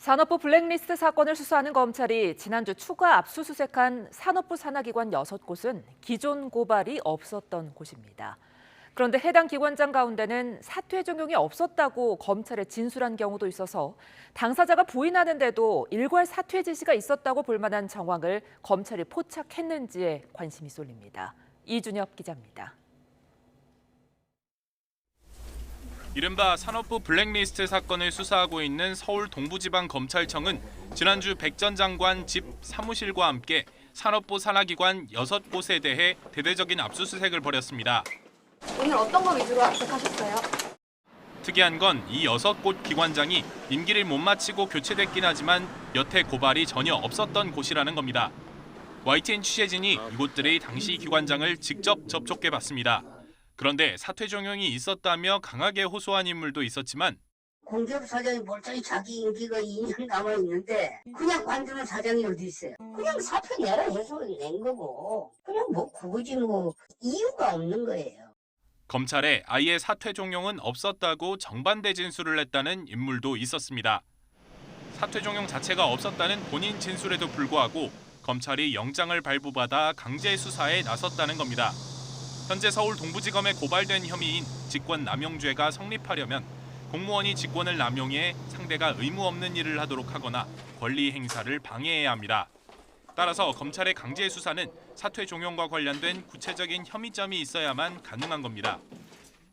산업부 블랙리스트 사건을 수사하는 검찰이 지난주 추가 압수수색한 산업부 산하기관 6곳은 기존 고발이 없었던 곳입니다. 그런데 해당 기관장 가운데는 사퇴 종용이 없었다고 검찰에 진술한 경우도 있어서 당사자가 부인하는데도 일괄 사퇴 지시가 있었다고 볼 만한 정황을 검찰이 포착했는지에 관심이 쏠립니다. 이준엽 기자입니다. 이른바 산업부 블랙리스트 사건을 수사하고 있는 서울 동부지방검찰청은 지난주 백 전 장관 집 사무실과 함께 산업부 산하기관 6곳에 대해 대대적인 압수수색을 벌였습니다. 오늘 어떤 거 위주로 압수하셨어요? 특이한 건 이 6곳 기관장이 임기를 못 마치고 교체됐긴 하지만 여태 고발이 전혀 없었던 곳이라는 겁니다. YTN 취재진이 이곳들의 당시 기관장을 직접 접촉해봤습니다. 그런데 사퇴 종용이 있었다며 강하게 호소한 인물도 있었지만 공기업 사장이 멀쩡히 자기 임기가 2년 남아있는데 그냥 관두는 사장이 어디 있어요? 그냥 사표 내라 해서 낸 거고 그냥 뭐 그거지 뭐 이유가 없는 거예요. 검찰에 아예 사퇴 종용은 없었다고 정반대 진술을 했다는 인물도 있었습니다. 사퇴 종용 자체가 없었다는 본인 진술에도 불구하고 검찰이 영장을 발부받아 강제 수사에 나섰다는 겁니다. 현재 서울 동부지검에 고발된 혐의인 직권남용죄가 성립하려면 공무원이 직권을 남용해 상대가 의무 없는 일을 하도록 하거나 권리 행사를 방해해야 합니다. 따라서 검찰의 강제 수사는 사퇴 종용과 관련된 구체적인 혐의점이 있어야만 가능한 겁니다.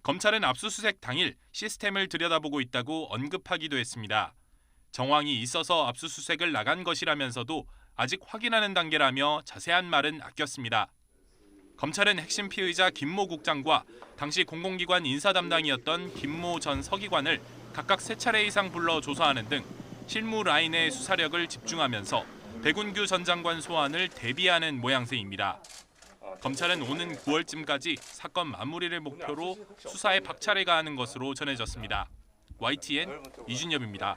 검찰은 압수수색 당일 시스템을 들여다보고 있다고 언급하기도 했습니다. 정황이 있어서 압수수색을 나간 것이라면서도 아직 확인하는 단계라며 자세한 말은 아꼈습니다. 검찰은 핵심 피의자 김모 국장과 당시 공공기관 인사 담당이었던 김모 전 서기관을 각각 3차례 이상 불러 조사하는 등 실무 라인의 수사력을 집중하면서 백운규 전 장관 소환을 대비하는 모양새입니다. 검찰은 오는 9월쯤까지 사건 마무리를 목표로 수사에 박차를 가하는 것으로 전해졌습니다. YTN 이준엽입니다.